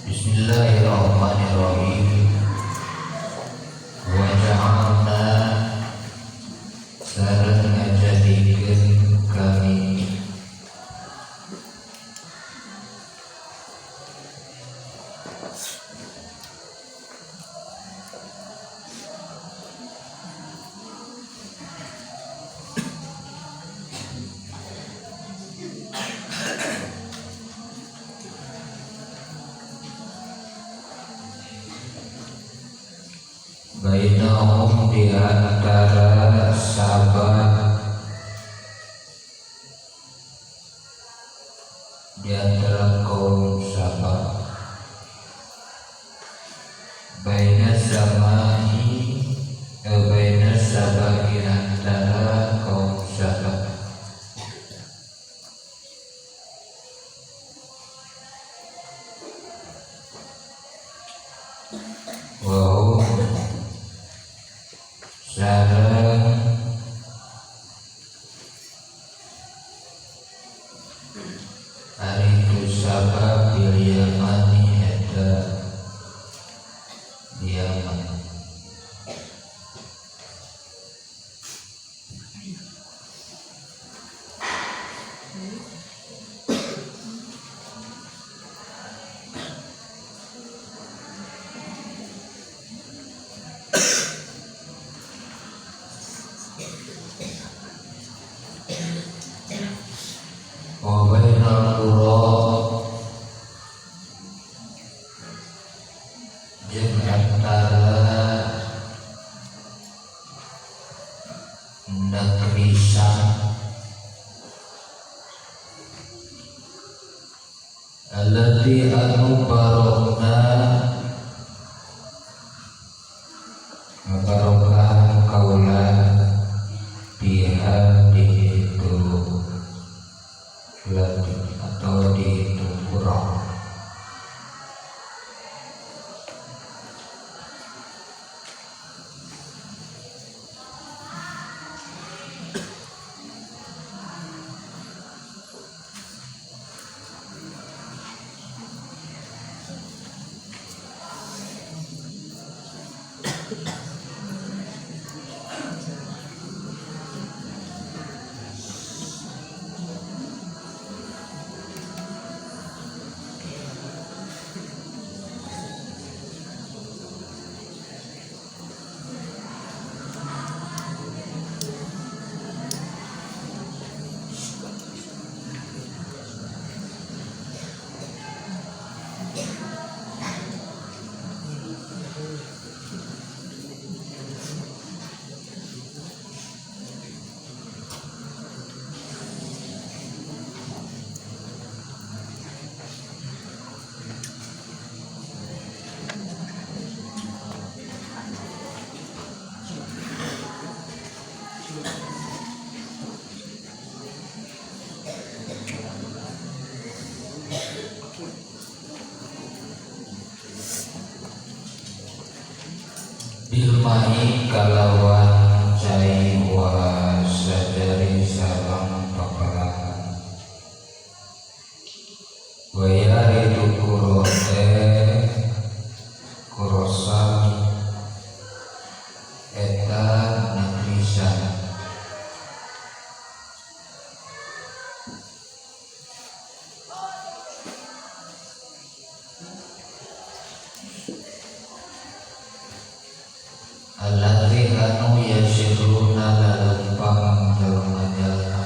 Bismillahirrahmanirrahim. Wa ja'alna sareng ngajadikeun kami annahum di antara sahabat, di antara kaum sahabat, baina sabai antara kaum sahabat, wahum sareng ari tu sabab bil Yamani eta di Yaman. Wa bainal qura jeung antara negeri Syam allati anu barokna barokah kaula biha di itu atau di itu kurang. Bilmai kalawan cai wa sadari sarang papalan wayari tu kurote kurosami eta negeri Syam alladzi anu yasiruna lalumpang jalma-jalma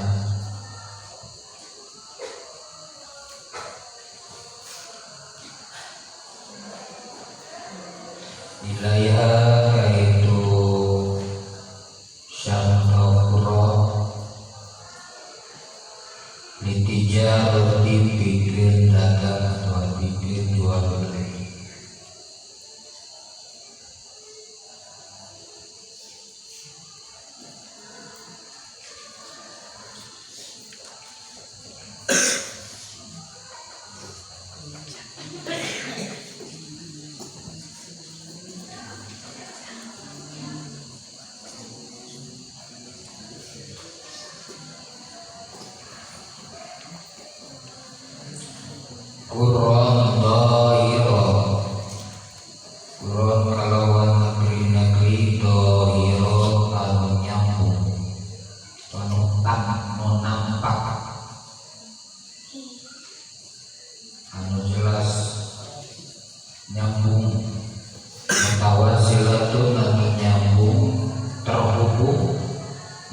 ilaiha kaitu syamtokuro litijar dipikir dagang atau pikir jual beli. Kuron dohiro, kuron kalawan negeri-negeri dohiro anu nyambung, anu nampak, anu jelas nyambung, mutawasilatun anu nyambung terhubung,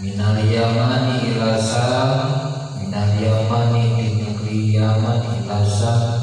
minal Yamani ila Syam, minal Yamani di negeri Yaman ila Syam.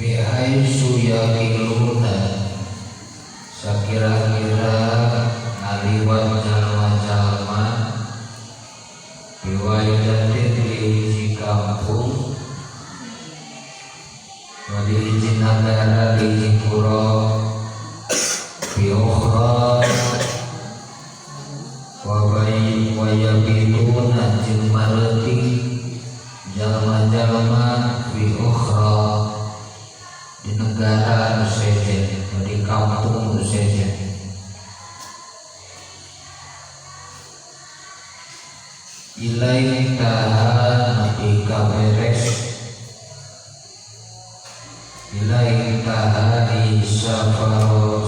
Bihaisu yakiluna sakira-kira ngaliwat jalma-jalma biwaidatin di hiji kampung di hiji nagara di hiji pura biukhra wabayi wayabituna jeung maleutik jalma-jalma biukhra di negara anu sejen, di kampung anu sejen. Ilai tahan nabi kaberes, ilai tahan di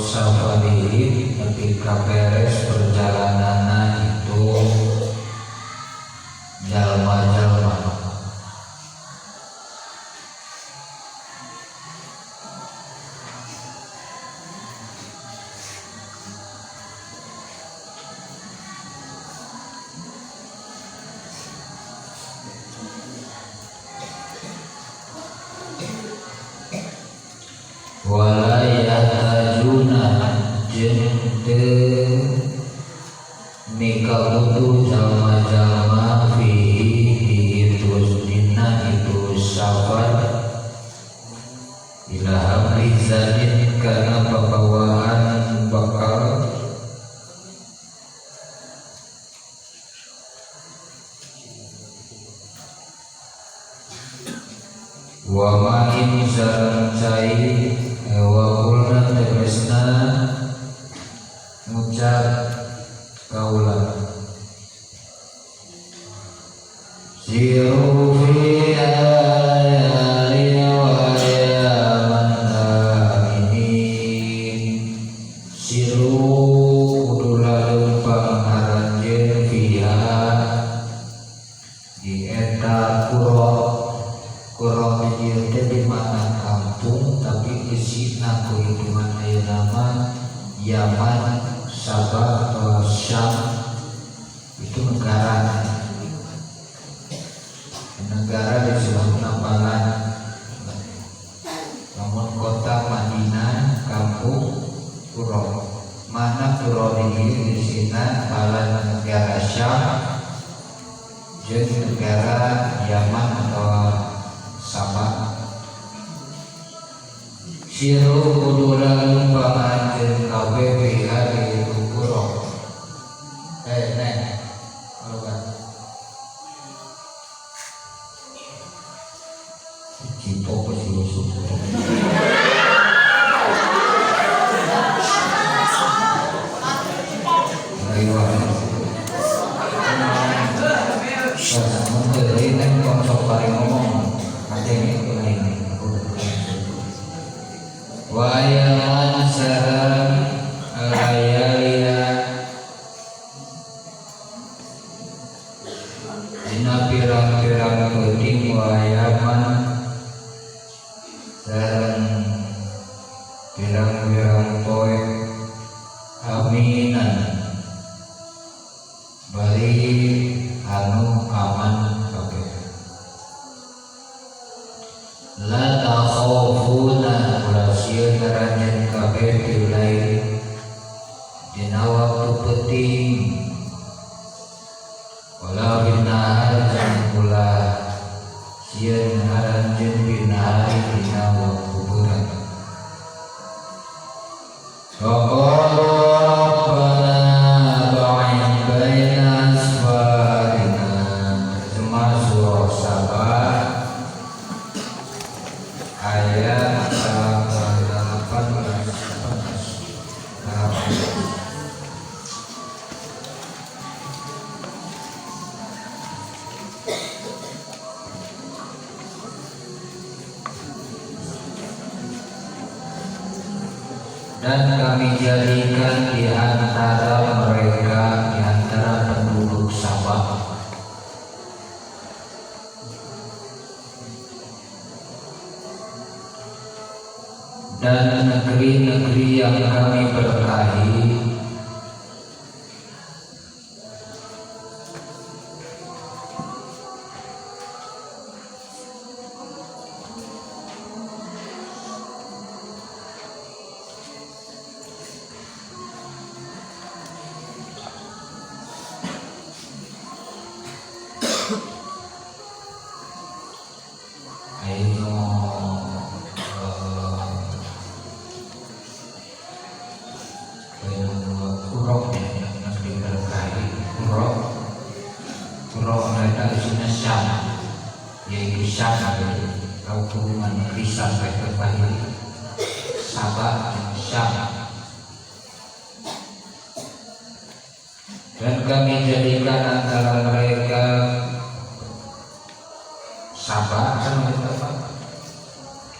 safarihim nabi kaberes perjalanan itu jalma-jalma. Walayahtajuna jeung teu mikabutu jalma-jalma fihi di dina itu safar ila hamli zadin kana pabawaan bakal wa ma'in sareng cai wa qulna tegasna ngucap kaula siru fi ayari wa ayaman aminin siru kudulah pangaranjeun fiha di eta kuro menjir di mana kampung tapi isina ku hitungan aya nama Yaman, Sabah atau Syam itu negara di sebelah Nambalan. Namun kota Madinah kampung kuro mana kuro ini di sini balan negara Syam jadi negara Yaman atau Sabah. Siru kudulan panganjeun kawe biha di kuro. Nek kan cipo pesiusup. Wayaman sareng ayaya dina pirang-pirang penting wayaman yang toib aminan bari anu aman kabeh. La takhafuna ulasieun ngaranjeun kabeh diulai dina waktu penting wala binahar jeung ulah sieun ngaranjeun binahari dina waktu beurang. Faqalu rabbana ba'id baina asfarina, terjemah surah Saba ayat 18. Dan kami jadikan di antara mereka, di antara penduduk Sabah, dan negeri-negeri yang kami berkahi yaitu Syam, kau turunan negeri sampai terbaik Sabah dan Syam. Dan kami jadikan antara mereka Sabah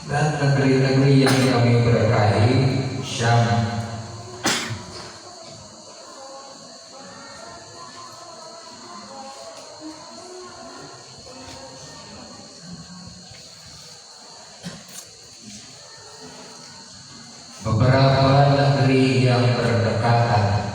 dan negeri-negeri yang kami berkahi Syam. Beberapa negeri yang berdekatan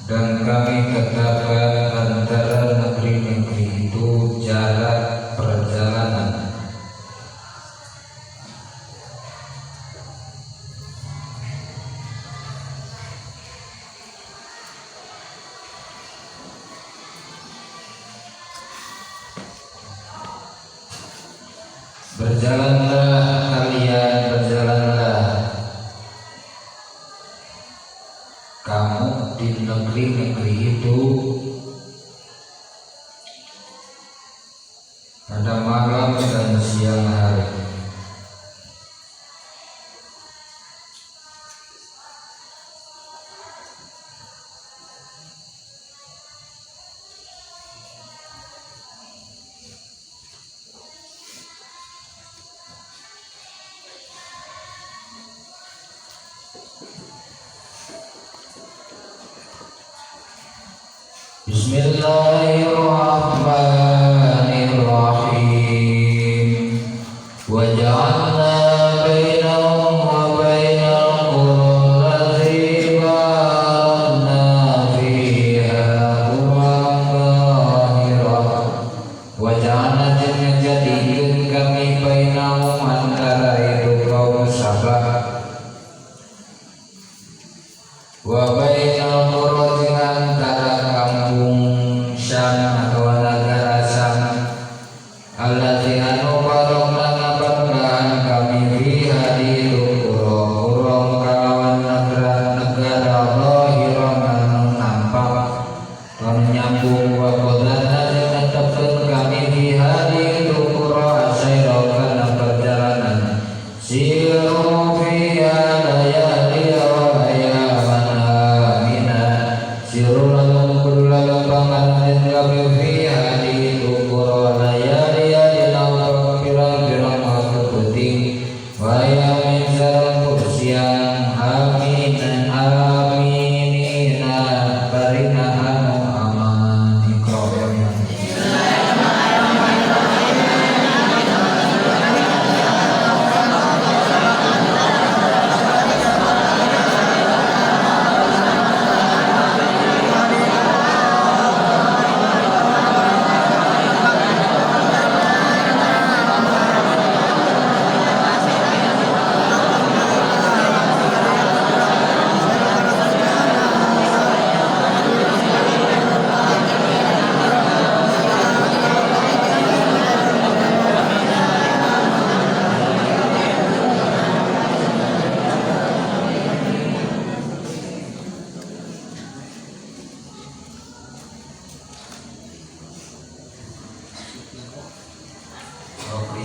dan kami tetapkan antara negeri-negeri itu jarak perjalanan. Berjalanlah kamu di negeri-negeri itu pada malam dan siang hari. Bismillahirrahmanirrahim. Wa ja'alna bainahum wa bainal qurallati barakna fiha quran zahirah. Wa ja'alna jadikan kami bainahum antara itu kaum Sabah wa bainal qurallati antara kampung Syam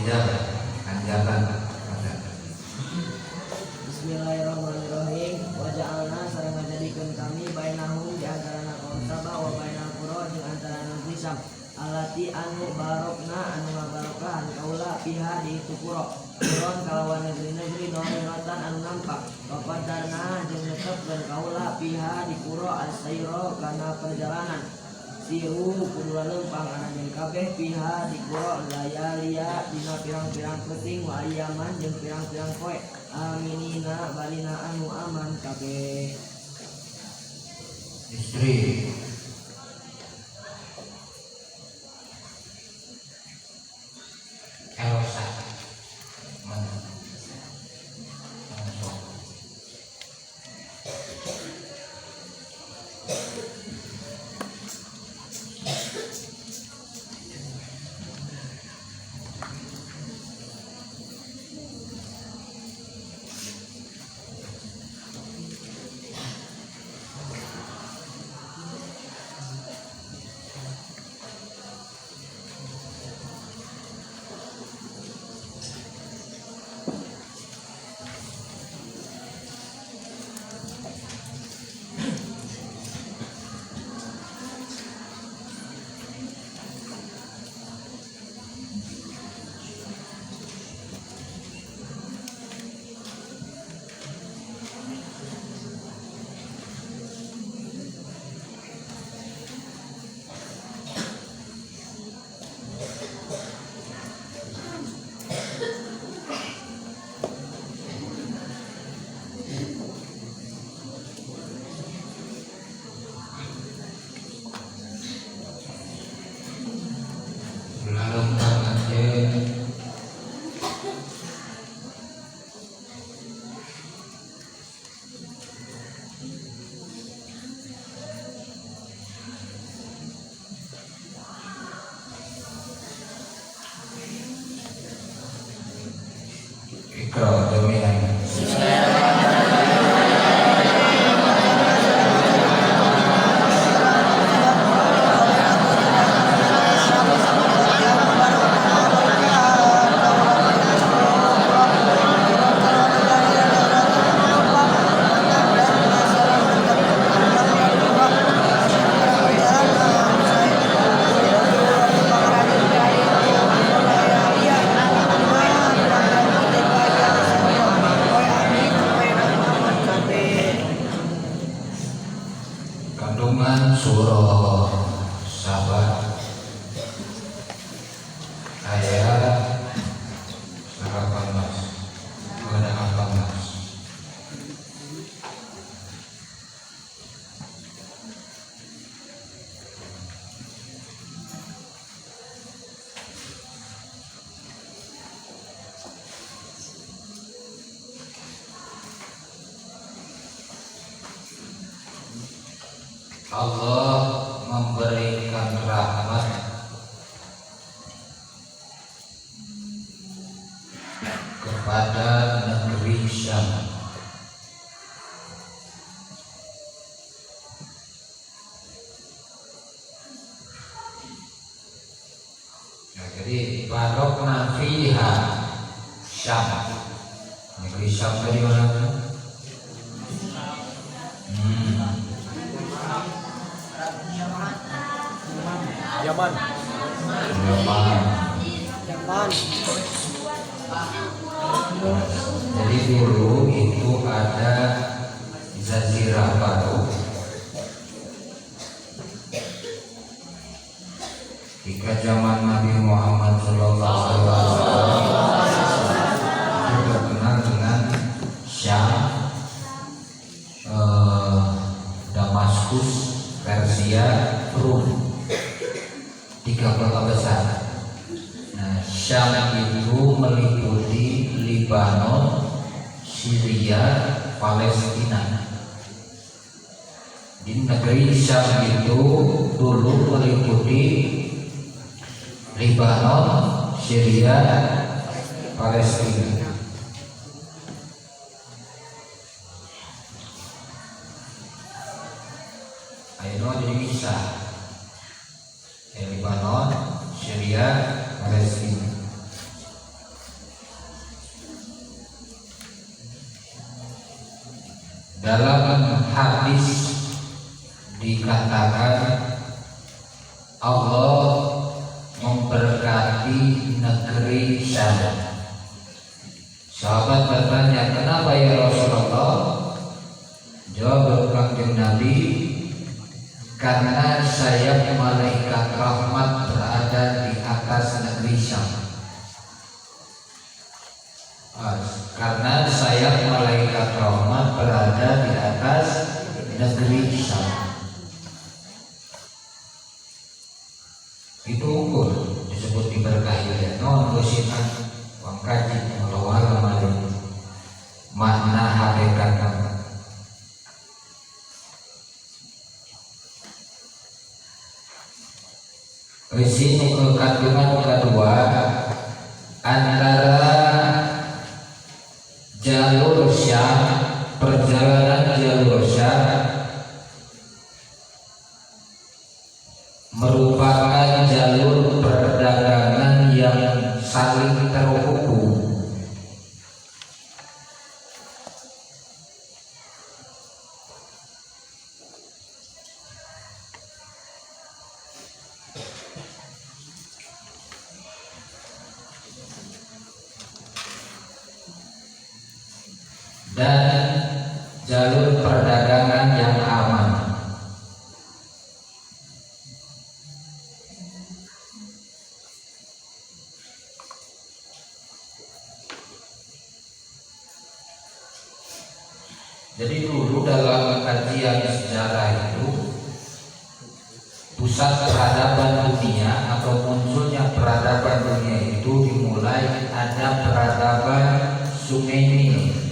Rizal Anjalan. Bismillahirrahmanirrahim. Wa ja'alna sareng ngajadikeun kami bainahum di antarana kaum Sabah wa bainal qura jeung antarana negeri Syam. Alati anu barokna anu ngabarokahan kaula piha di itu qura. Quron kalawan negeri-negeri nohiratan anu nampak. Qadarna jeung netepkeun kaula piha di qura as-sayra kana perjalanan. Siru kudu lempang anjeun kabeh piha di qura layalia dina pirang-pirang peuting wa ayaman jeung pirang-pirang poe. Aminina balina anu aman kabeh. Istri Elsa Ikra jami'an. Kandungan surah Sabah ayat 18 ada 18. Allah memberikan rahmat kepada negeri Syam. Nah, jadi barokna fiha Syam. Negeri Syam tadi mana? Yaman. Jadi dulu itu ada jazirah baru ketika zaman Nabi Muhammad SAW terkenal dengan Syam, Damaskus, Persia, Rum, 3 kota besar. Nah, Syam itu meliputi Lebanon, Syria, Palestina. Di negeri Syam itu dulu meliputi Lebanon, Syria, Palestina. Ayo jadi bisa Lebanon, Syria, Palestina. Dalam hadis dikatakan Allah memberkati negeri Syam. Sahabat bertanya, kenapa ya Rasulullah? Jawab Kanjeng Nabi, karena sayap malaikat rahmat berada di atas negeri Syam. Karena sayap malaikat rahmat berada di atas negeri Syam. Itu ukur disebut diberkahi ya. Non kusinan wang kaji melawala malin makna hakikat. Di sini kandungan kedua antara jalur Syam, perjalanan jalur Syam merupakan jalur perdagangan yang saling terhubung. Dan jalur perdagangan yang aman. Jadi dulu dalam kajian sejarah itu pusat peradaban dunia atau munculnya peradaban dunia itu dimulai ada peradaban Sungai Nil.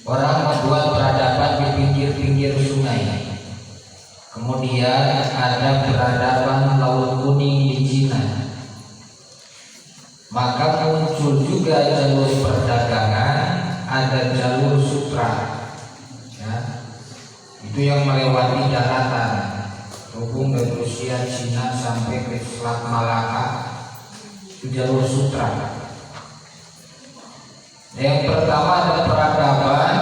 Orang membuat peradaban di pinggir-pinggir sungai. Kemudian ada peradaban Laut Kuning di Cina. Maka muncul juga jalur perdagangan, ada jalur sutra. Ya. Itu yang melewati daratan, hubung dari Rusia, Cina sampai ke Selat Malaka. Itu jalur sutra. Yang pertama ada peradaban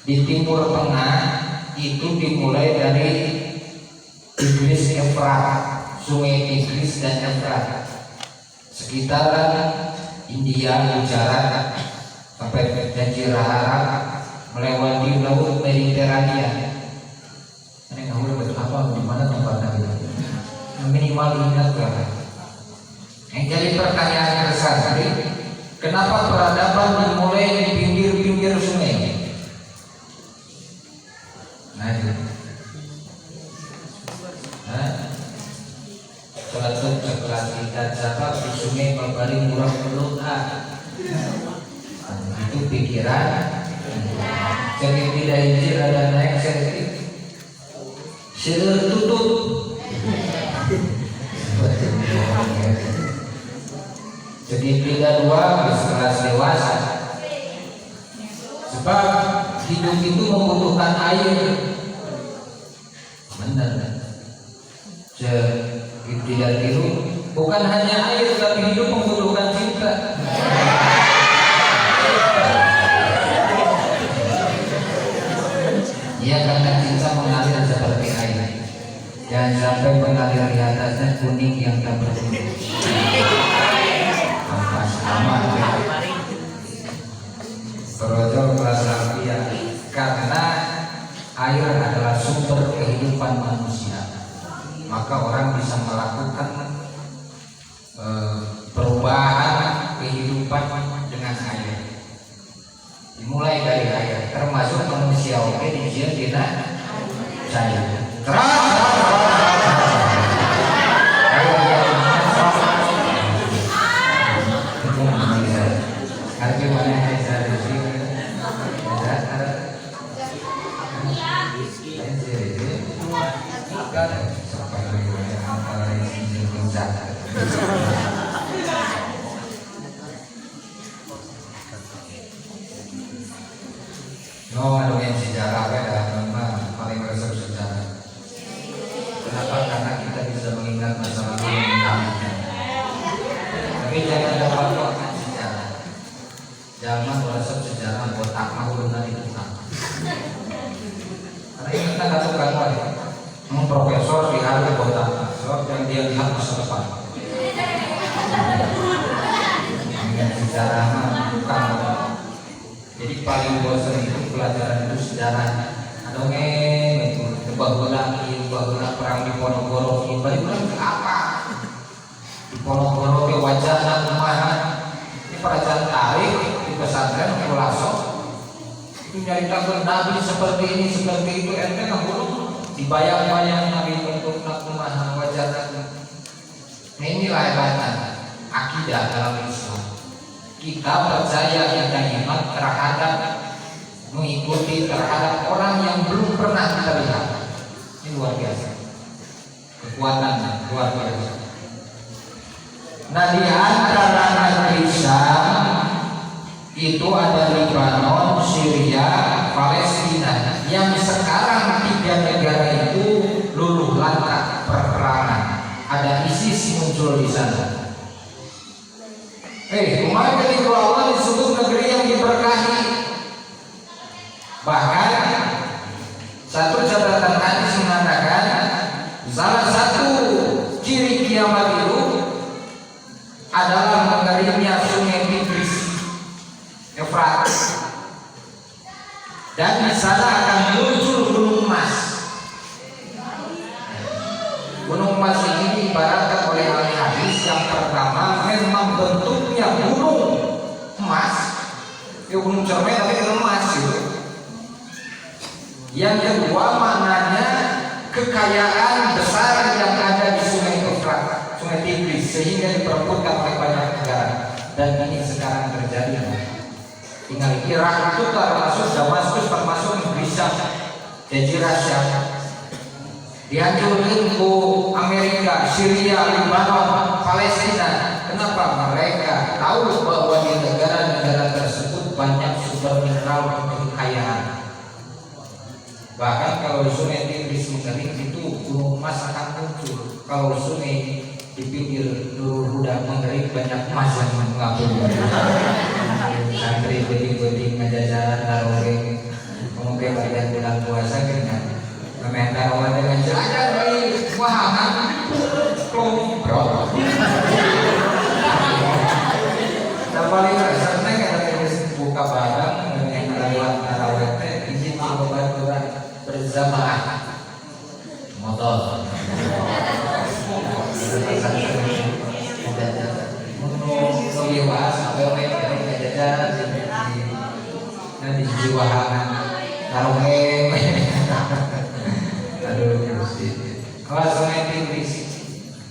di Timur Tengah, itu dimulai dari Tigris Efrat, Sungai Tigris dan Efrat, sekitaran India, Gujarat sampai Jazirah Arab, melewati Laut Mediterania. Ini kamu dapat apa? Di mana tempatnya itu? Minimal ingat kan? Yang jadi pertanyaan tersendiri, kenapa peradaban dimulai di pinggir-pinggir sungai? Nah itu. Setelah kita catat di sungai paling murah perut itu pikiran. Jadi tidak izin ada naik sedikit. Sudah tutup. Segitiga dua setelah dewasa. Sebab hidup itu membutuhkan air. Benar. Segitiga biru bukan hanya air, tapi hidup membutuhkan cinta. Ya, karena cinta mengalir seperti air. Jangan sampai mengalir di atasnya kuning yang tak berhenti. Berojol Prasaria, karena air adalah sumber kehidupan manusia, maka orang bisa melakukan perubahan kehidupan dengan air. Dimulai dari air, termasuk manusia oke dijian tidak saya. No, yang sejarah memang paling resep sejarah. Kenapa? Karena kita bisa mengingat masa lalu yang mendalamnya. Tapi jangan lupa sejarah. Jangan merasa nyaritakeun Nabi seperti ini seperti itu ente ngabulung dibayang-bayang Nabi bentuk kumaha wajahna. Nah inilah hebatnya akidah dalam Islam. Kita percaya kita iman terhadap mengikuti terhadap orang yang belum pernah kita lihat. Ini luar biasa. Kekuatannya luar biasa. Nah di antara negeri Syam itu ada Lebanon, Syria, Palestina yang sekarang 3 negara itu luluh lantak perperangan. Ada ISIS muncul di sana. Kemarin dari awal disebut negeri yang diberkahi. Bahkan satu catatan hadis mengatakan salah satu ciri kiamat itu adalah mengeringnya sungai Tigris, Efrat, dan di sana akan muncul gunung emas. Gunung emas ini diibaratkan oleh ahli hadis yang pertama memang bentuknya gunung emas, ya gunung cermin tapi emas gitu. Yang kedua maknanya kekayaan besar yang ada di sungai Efrat, sungai Tigris, sehingga diperebutkan oleh banyak negara. Dan ini sekarang terjadi. Tinggal Irak itu termasuk, Damaskus termasuk negeri Syam, Jazirah Syam. Dihancurin ke Amerika, Syria, Lebanon, Palestina. Kenapa? Mereka tahu bahwa di negara-negara tersebut banyak sumber mineral kekayaan. Bahkan kalau sungai Tigris mengering itu gunung emas akan muncul. Kalau sungai di pinggir Nurul Huda mengering banyak emas yang mengapung. Santri beting-beting ngajajaran tarawih, mungkin bagian bulan puasa kena main tarawih dengan jalan dari wahangan bro. Dan paling seneng ada buka barang dengan lewat tarawih teh izin coba berjamaah motor. Di jiwahan taruhe aduh kalau sungai Tigris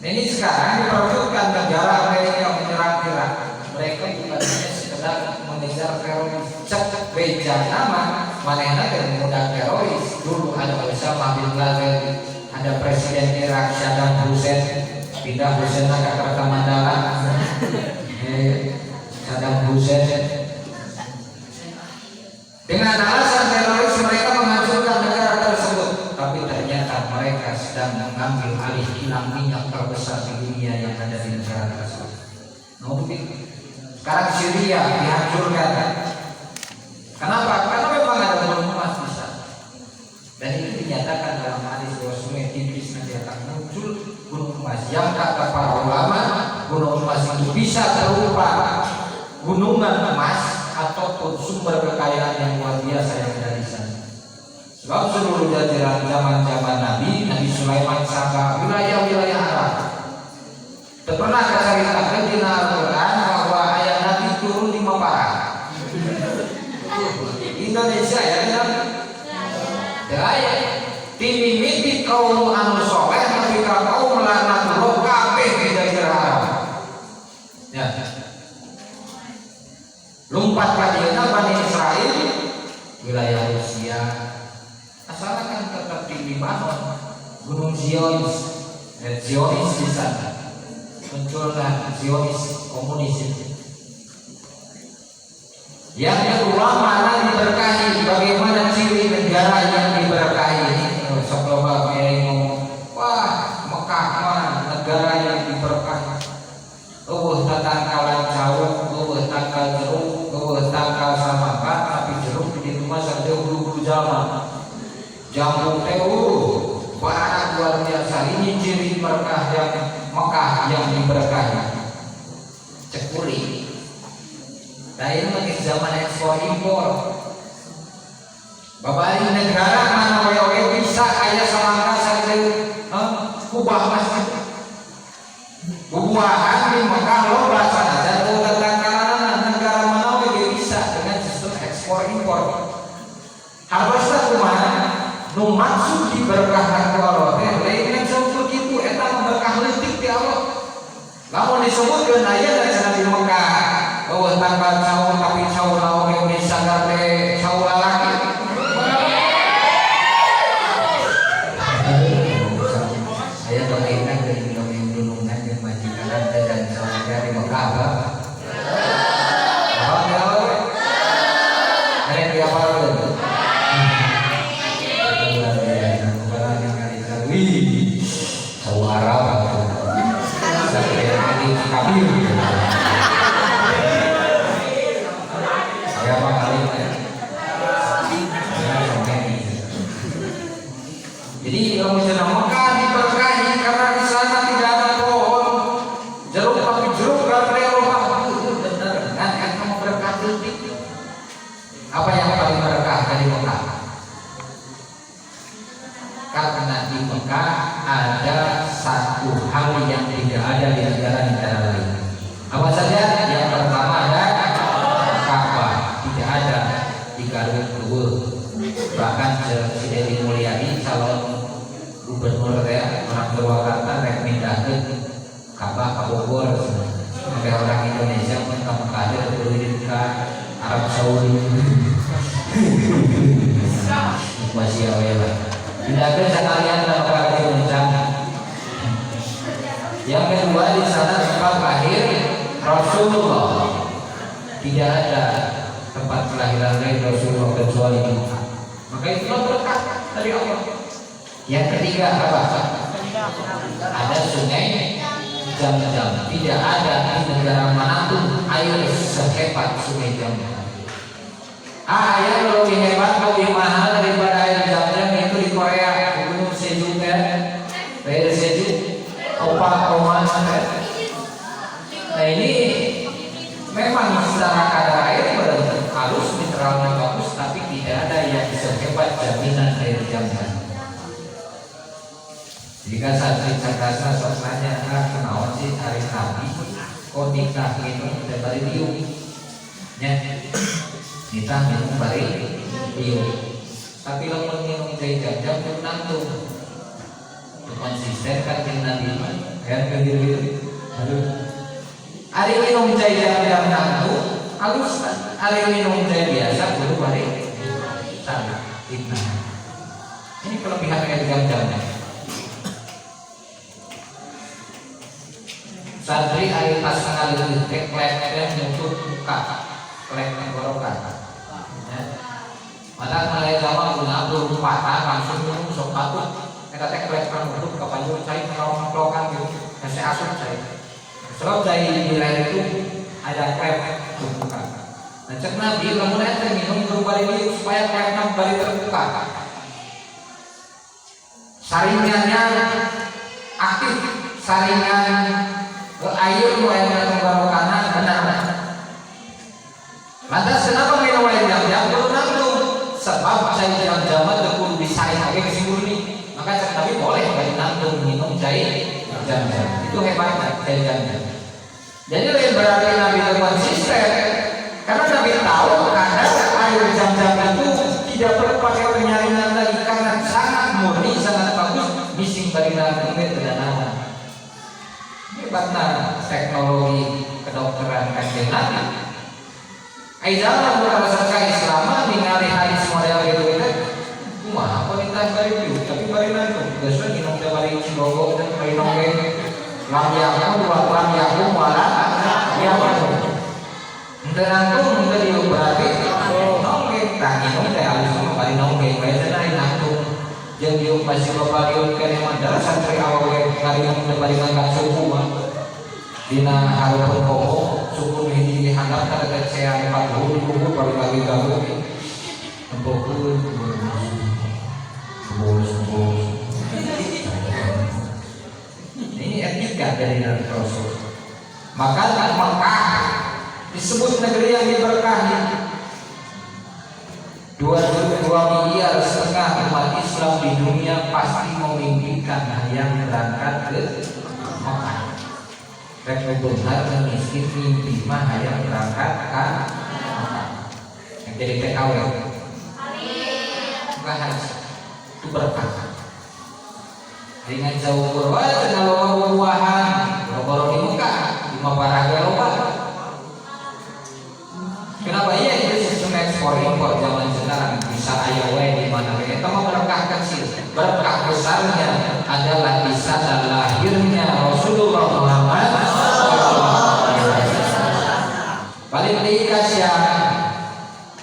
ini sekarang diperebutkan negara Amerika yang menyerang Irak. Mereka bukan hanya sekedar mengejar teroris cek beja nama manehna dan mudah teroris. Dulu ada Osama bin Laden, ada Presiden Irak Saddam Hussein, pindah Hussein ke Jakarta Mandala. Saddam Hussein dengan alasan teroris mereka menghancurkan negara tersebut, tapi ternyata mereka sedang mengambil alih kilang minyak terbesar di dunia yang ada di negara tersebut. Sekarang Syria dihancurkan. Kenapa? Karena memang ada gunung emas di sana. Dan itu dinyatakan dalam hadis bahwa sungai Tigris nanti akan muncul gunung emas. Yang kata para ulama, gunung emas itu bisa berupa gunungan emas ataupun sumber kekayaan yang luar biasa yang ada di sana. Sebab seluruh jajaran zaman-zaman Nabi Sulaiman sampai wilayah-wilayah Arab. Pernah diceritakan di Al-Quran bahwa ayat Nabi turun di Mapara. Indonesia ya kan? Ayat timimiti kaum anu soleh tapi kaum melaknat roh kabeh di daerah Arab. Ya. Lompat kadina Bani Israel wilayah Rusia asalkan tetap di Lebanon Gunung Zionis di sana muncullah Zionis komunis. Yang kedua mana diberkahi, bagaimana ciri negara yang diberkahi ini. Sebelum wah Mekah mah negara yang diberkahi. Tatangkalan jauh, tangkal jeruk, tangkal samangka, tapi jeruk di rumah saja bulu-bulu zaman. Jambu teh banyak luar biasa. Ini ciri berkah yang Mekah yang diberkahi. Cekuri. Nah ini masih zaman ekspor impor. Bapak negara mana wae bisa kaya samangka saja, kubah masjid. Bubuahan di Mekah lo bahasa dan tatangkalan negara mana wae bisa dengan sistem ekspor impor. disebutkeun aya cenah di Mekah bahwa tanggal caur tapi caur naon yang disadar teh caur lalaki. Saya doainkan dari dongeng dulungan yang majikan dan saudara di Mekah apa? Ada dia apa? Suara kabir. Saya apa kali jadi kalau cenah Mekah diberkahi karena di sana tidak ada pohon jeruk tapi jeruk gandeng rohani benar kan kamu berkati. Apa yang paling berkah dari Mekah? Karena di Mekah ada satu hal yang tidak ada di negara-negara lain. Apa saja? Yang pertama ada Ka'bah, tidak ada di Garut Luhur. Bahkan si Dedi Mulyadi calon gubernur ya orang Purwakarta rek mindahkeun Ka'bah ka Bogor. Sampai orang Indonesia pun ka Mekah berulit ke Arab Saudi. Masih awal. Pindahkeun sekalian ka Mekah Muncang. Yang kedua di sana tempat lahir Rasulullah. Tidak ada tempat kelahiran lain Rasulullah kecuali di Mekah. Maka itulah berkah dari Allah. Yang ketiga apa? Ada sungai Zam-Zam. Tidak ada di negara manapun air sehebat sungai Zam-Zam. Air lebih hebat, lebih mahal daripada air Zam-Zam itu di Korea. Gunung Jeju kan? Air Jeju. Opa Oman. Nah ini memang secara kadar air benar halus, mineralnya bagus, tapi tidak ada yang sehebat jaminan air Zam-Zam. Jika santri cakasa sosnanya kenaon sih hari Nabi kok nikah minum dan bari diuk nya nikah minum bari diuk tapi lamun minum teh Zam-Zam pun nangtung konsisten kan jeung Nabi kan gitu aduh ari minum teh Zam-Zam nangtung halus ari minum teh biasa kudu bari salah fitnah ini kelebihan air Zam-Zam. Santri ari pas ngalih teh klep nutup muka klep tenggorokan ya mata mulai lama guna belum patah langsung minum sok patut eta teh klep nutup ka panjang cai ngelong-ngelongan gitu kasih asup cai sebab dari wilayah itu ada klep terbuka dan cek Nabi lamun eta minum kembali ini supaya klepnya kembali terbuka saringannya aktif saringan air mulai tenggorokan benar. Lantas kenapa minum air Zam-Zam? Kudu nangtung. Sebab cai Zam-Zam teh kudu disaring age geus murni. Maka cek Nabi boleh bari nangtung minum cai Zam-Zam. Itu hebatnya cai Zam-Zam. Jadi lain berarti Nabi itu konsisten. Karena Nabi tahu kadar air Zam-Zam itu tidak perlu pakai penyaringan lagi karena sangat murni, sangat bagus. Bising bari nangtung teh teu naon. Hebatnya teknologi kedokteran kanjeng Nabi. Aizana bukan masyarakat Islam ningali hadis model gitu itu. Kumaha wanita bari piu tapi bari nangtung. Geus we minum teh bari cibogo teh bari nongge. Lamyaku buat lamyaku malah ya betul. Henteu nangtung henteu dieu berarti nongge tah minum teh alus mah bari nongge bae teh nangtung. Jeung dieu masih babaliun kana mandar santri awewe ngarinung teh bari ngangkat suku mah. Dina hareupeun komo suku hiji dihandap ka dekat seang 40 kubur balik lagi gabung tempokeun kubur ini etika dari Nabi Rasul. Maka Mekah disebut negeri yang diberkahi. 2,5 miliar umat Islam di dunia pasti memimpikan yang berangkat ke Mekah. Rek benar miskin mimpi mah hayang berangkat ka yang jadi TKW. Enggak harus itu berkah. Dengan jauh berwajah kalau buah-buahan, boro di Mekah, di adalah kisah dan lahirnya Rasulullah Muhammad. Balik lagi ke Syam.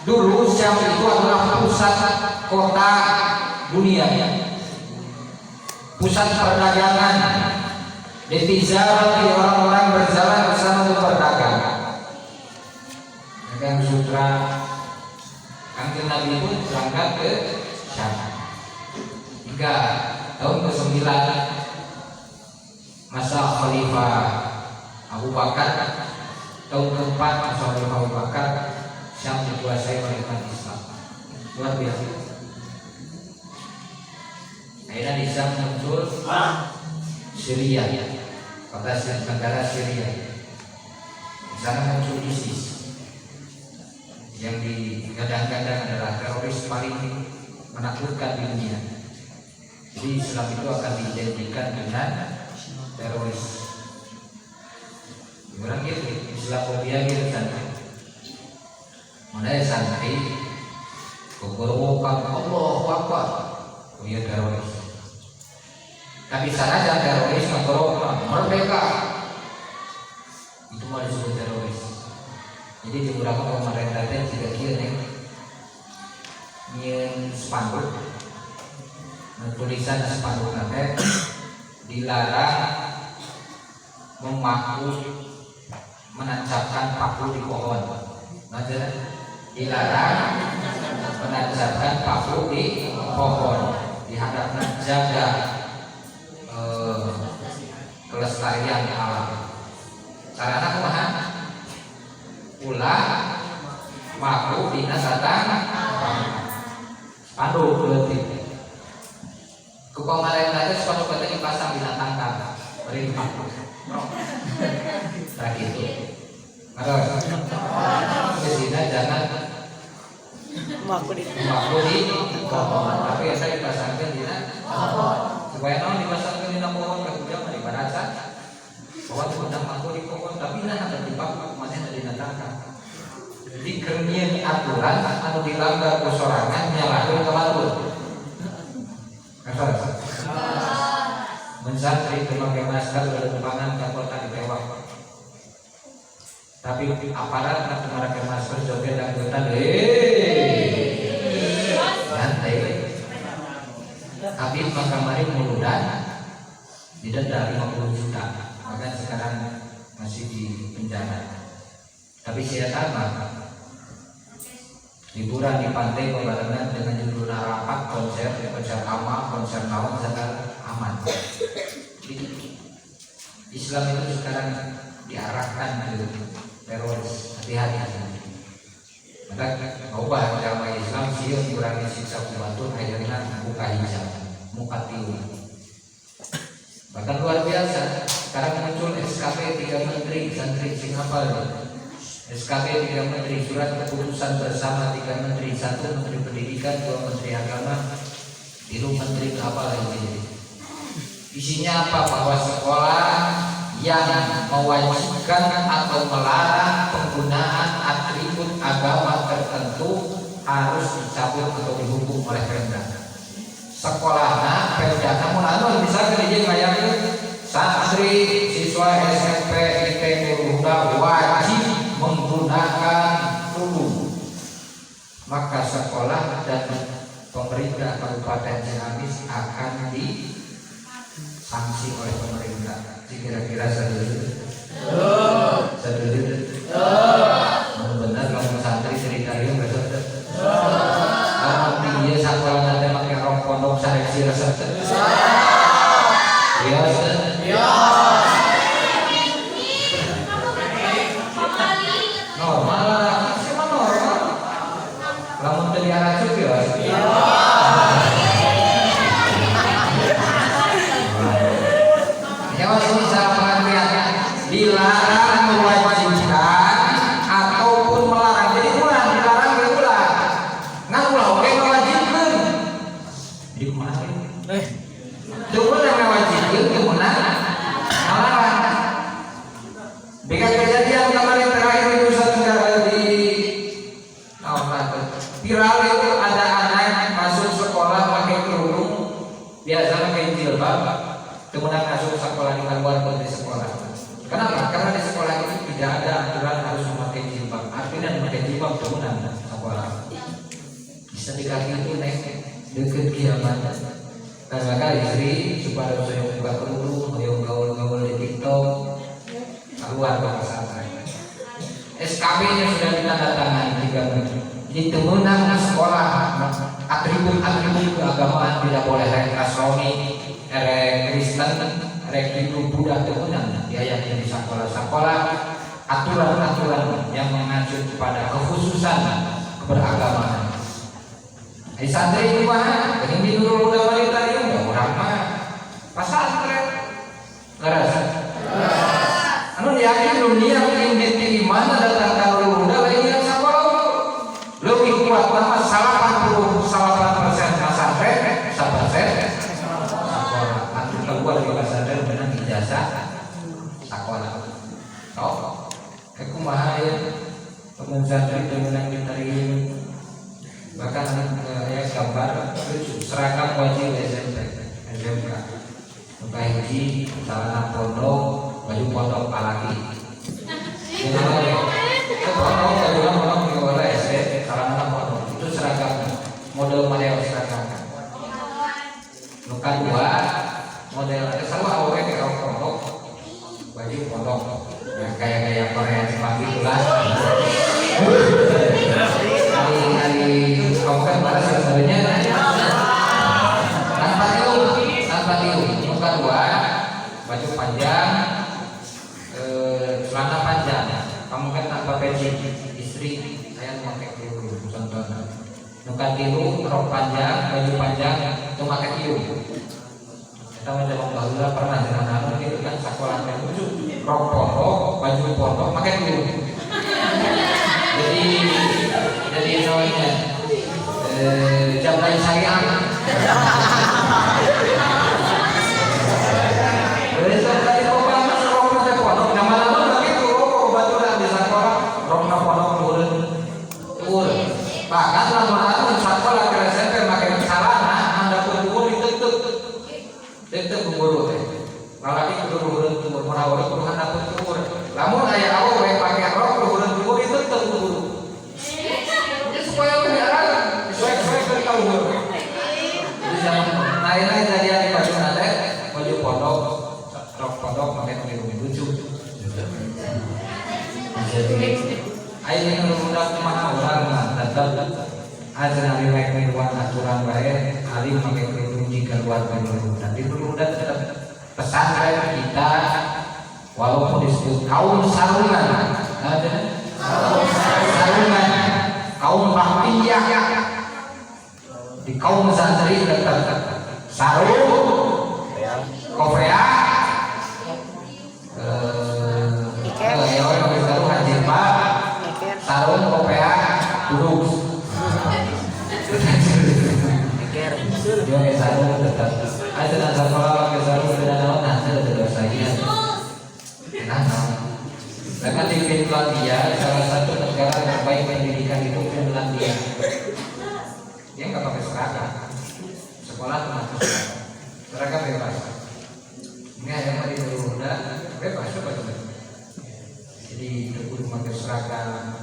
Dulu Syam itu adalah pusat kota dunia, pusat perdagangan. Netizen orang-orang berjalan ke sana untuk berdagang. Dagang sutra. Kanjeng Nabi pun berangkat ke Syam. Hingga tahun ke-9 masa Khalifah Abu Bakar, tahun ke-4 masa Khalifah Abu Bakar, Syam dikuasai oleh umat Islam. Luar biasa. Akhirnya di Syam muncul Syria, kota negara Syria. Di sana muncul ISIS yang digadang-gadang adalah teroris paling menakutkan di dunia. Jadi Islam itu akan diidentikan dengan teroris. Orang gitu, Islamofobia gitu santai. Mana santai? Kegorowokan Allah Akbar, oh iya teroris. Tapi sana jangan teroris ngegorowokan merdeka, itu malah disebut teroris. Jadi di beberapa pemerintah itu juga kira nyen spanduk, tulisan spanduk nanti dilarang memaku menancapkan paku di pohon. Nanti dilarang menancapkan paku di pohon. Dihadapkan jaga kelestarian alam. Karena kumaha? Ulah maku dina satang spanduk leutik. Ku pamarehan aja spanduk kata dipasang di tangkap. Beri paku. Tak gitu. Maka kesina jangan maku di pohon. Tapi ya saya dipasangkan di pohon. Supaya non dipasangkan di pohon kemudian di baraca. Pohon sudah maku di pohon tapi nah ada di paku mana ada di tangkap. Jadi kernian aturan anu dilanggar kesorangan nyalahin kemana? Kasar. Mensantri memakai masker berdepangan ke kota ditewak. Tapi aparat nak memakai masker joget dan gotan, santai. Tapi makamari muludan didenda 50 juta. Maka sekarang masih di penjara. Tapi saya tahu liburan di pantai berbarengan dengan judul rapat konser ama, konser lawan sangat aman. Jadi Islam itu sekarang diarahkan ke teroris, hati-hati. Maka ubah agama Islam sih kurangi siksa kumatur akhirnya buka hijab, muka tiun. Bahkan luar biasa. Sekarang muncul SKP 3 Menteri Santri Singapura. SKP 3 Menteri, surat keputusan bersama 3 Menteri, 1 Menteri Pendidikan, 2 Menteri Agama, 3 Menteri apa lagi. Isinya apa? Bahwa sekolah yang mewajibkan atau melarang penggunaan atribut agama tertentu harus dicabut atau dihukum oleh Pemda. Sekolahnya Pemda namun anu bisa kerja kayak santri, siswa SMP, IT, Huda wajib menggunakan kerudung. Maka sekolah dan pemerintah Kabupaten Ciamis akan disanksi oleh pemerintah. Kira-kira setuju? Benar kalau santri cerita itu nggak setuju? Kalau dia sekolah nanti pakai rok pondok seleksi rasa. Ya. Normal lah, siapa normal? Lamun tadi arah cukup ya. Nyawa ini salah pengertian. Dilarang mewajibkan ataupun melarang. Jadi ulah dilarang ya ulah. Ngan ulah oke mewajibkan. Di mana? Coba yang mewajibkan kemana? Melarang. Bika kejadian kemarin terakhir di Nusa Tenggara di viral itu ada anak masuk sekolah pakai kerudung, biasa pakai jilbab, itu naik deket kiamat. Karena kan istri supaya saya buka kerudung, ayo gaul-gaul di TikTok, keluar ke pesantren. SKB-nya sudah ditandatangani 3 bulan. Jadi temenang sekolah atribut-atribut keagamaan tidak boleh rek Nasrani, rek Kristen, rek Hindu, Buddha temenang. Dia yang di sekolah-sekolah aturan-aturan yang mengacu kepada kekhususan keberagamaan. Santri itu mah, ini dulu udah wanita ini udah orang mah pesantren, ngerasa. Anu yakin dunia mungkin di mana datang kalau udah lagi yang sekolah lebih kuat nama 88% pesantren, 1% sekolah. Anu keluar di pesantren dengan ijazah sekolah. Oh, aku mah ya teman santri dengan diterima. Bahkan ya gambar seragam wajib SMK hiji celana pondok baju pondok palaki pondok oleh SD celana pondok itu seragam model seragam luka 2 model selalu awalnya kayak pondok baju pondok yang kayak Korea Jepang itulah kamu kan balas sebenarnya tanpa tiru muka 2 baju panjang celana panjang kamu kan tanpa peci istri saya memakai tiru contohnya muka tiru rok panjang baju panjang itu pakai tiru kita mencoba bahula pernah dengan anak itu kan sekolah yang lucu rok pondok baju pondok pakai tiru jadi namanya jam lain syariah. Besok tadi program rokna teh pondok, nama-nama begitu baturan di sekolah rokna pondok turun. Bahkan lamun sekolah ke SMP pakai celana, anda kudu ditutup. Ditutup guru teh. Lalaki kudu turun tumur merawat kudu handap tumur. Lamun aya awewe pakai rok kudu tumur ditutup guru. Supaya sesuai kalau guru. Jadi jangan lain-lain tadi yang baju nade, baju pondok, rok pondok pakai topi lucu. Jadi, ayo ini udah kumaha orang tetap ada nabi baik minuan aturan baik, alim pakai kerudung jika luar kerudung. Nanti perlu udah tetap pesantren kita, walaupun disebut kaum sarungan, ada sarungan. Kaum Rahmiyah di kaum santri tetap sarung, kofia, sarung, kofia, duduk. Dia sarung tetap. Ada nasi sekolah pakai sarung tidak naon nanti ada dosanya. Bahkan di Finlandia, salah satu negara terbaik pendidikan itu Finlandia. Dia nggak pakai seragam, sekolah termasuk seragam bebas. Ini yang mau diudah bebas betul. Jadi kudu pakai seragam.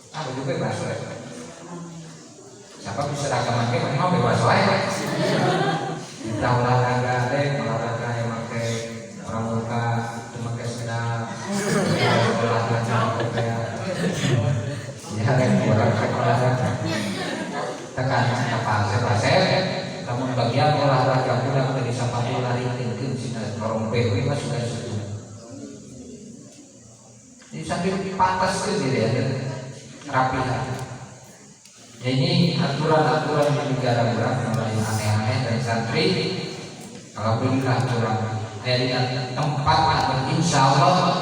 Baju bebas lah. Siapa bisa seragam pakai memang bebas lah. Kita olahraga yang pakai orang muka. Tekan namun bagian olahraga pulang dari sapatu lari tinggi sinar korong PW mas sudah setuju. Jadi sambil pantas ke diri ya rapi. Ya ini aturan-aturan di negara orang mulai aneh-aneh dari santri. Kalau berilah aturan dari tempat atau insya Allah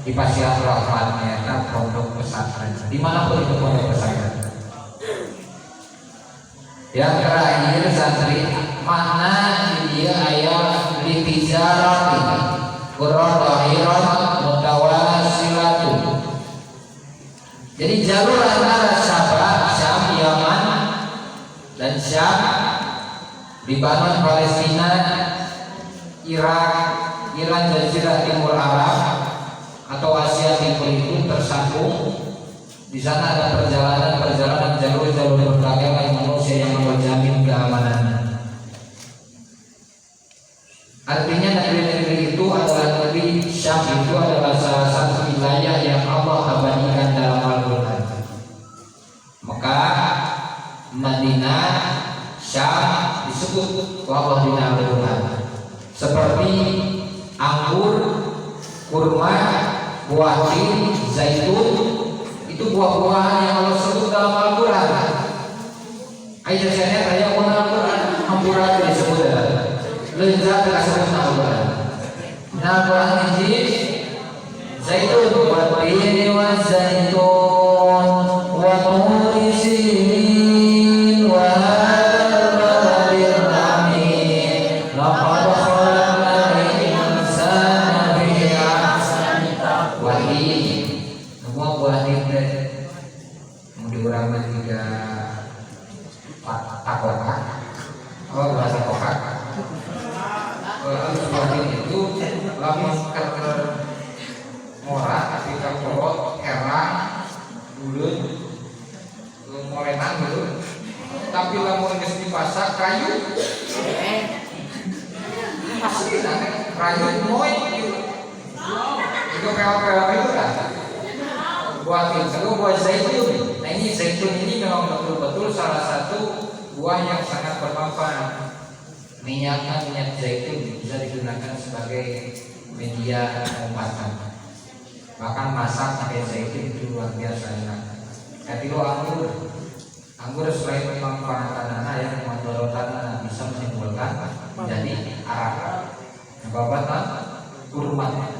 di Pasiat Rahman ya pondok pesantren dimanapun itu pondok pesantren. Yang terakhir santri mana dia ayat litijarati quradahiran mutawasilatun. Jadi jalur antara Sabah, Syam, Yaman dan Syam, Lebanon, Palestina, Irak, Iran, Jazirah Timur Arab atau Asia Timur itu tersambung Di sana ada perjalanan jalur-jalur perdagangan manusia yang menjamin keamanannya. Artinya negeri-negeri itu adalah negeri Syam, itu adalah salah satu wilayah yang Allah abadikan dalam Al-Quran. Mekah, Madinah, Syam disebut Allah di Al-Quran. Seperti anggur, kurma, buah tin, zaitun, itu buah-buahan yang Allah sebut dalam Al-Quran. Ayat saya tanya pun Al-Quran, hampura disebut lezat disebut Al-Quran. Al-Quran ini zaitun wa tin wa zaitun wa turi sinin wa hadzal baladil amin laqad khalaqnal insana fi ahsani taqwim. Semua buah tin mau diurangkan juga pakokak. Oh, bahasa kokak. Buah itu lamun keker ngora tapi kaporot herang buleun morenan gitu. Tapi lamun geus dipasak kayu asli kayu moy gitu. Itu peol-peol itu kan. Buah itu buah zaitun. Nah ini zaitun ini memang betul-betul salah satu buah yang sangat bermanfaat. Minyak zaitun bisa digunakan sebagai media pengobatan. Bahkan masak pakai zaitun itu luar biasa enak. Tapi lo anggur selain pemanfaatannya yang mudaratana bisa menimbulkan jadi arak. Bapak kurma.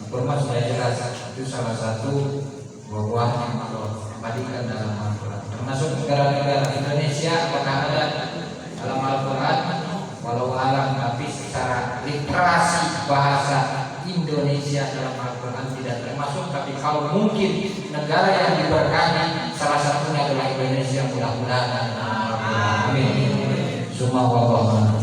Kurma sudah jelas itu salah satu buah yang Allah abadikan dalam Al-Quran. Termasuk negara-negara Indonesia apakah ada dalam Al-Quran? Walau alam, tapi secara literasi bahasa Indonesia dalam Al-Quran tidak termasuk. Tapi kalau mungkin negara yang diberkahi salah satunya adalah Indonesia, mudah-mudahan. Amin. Semua wabah.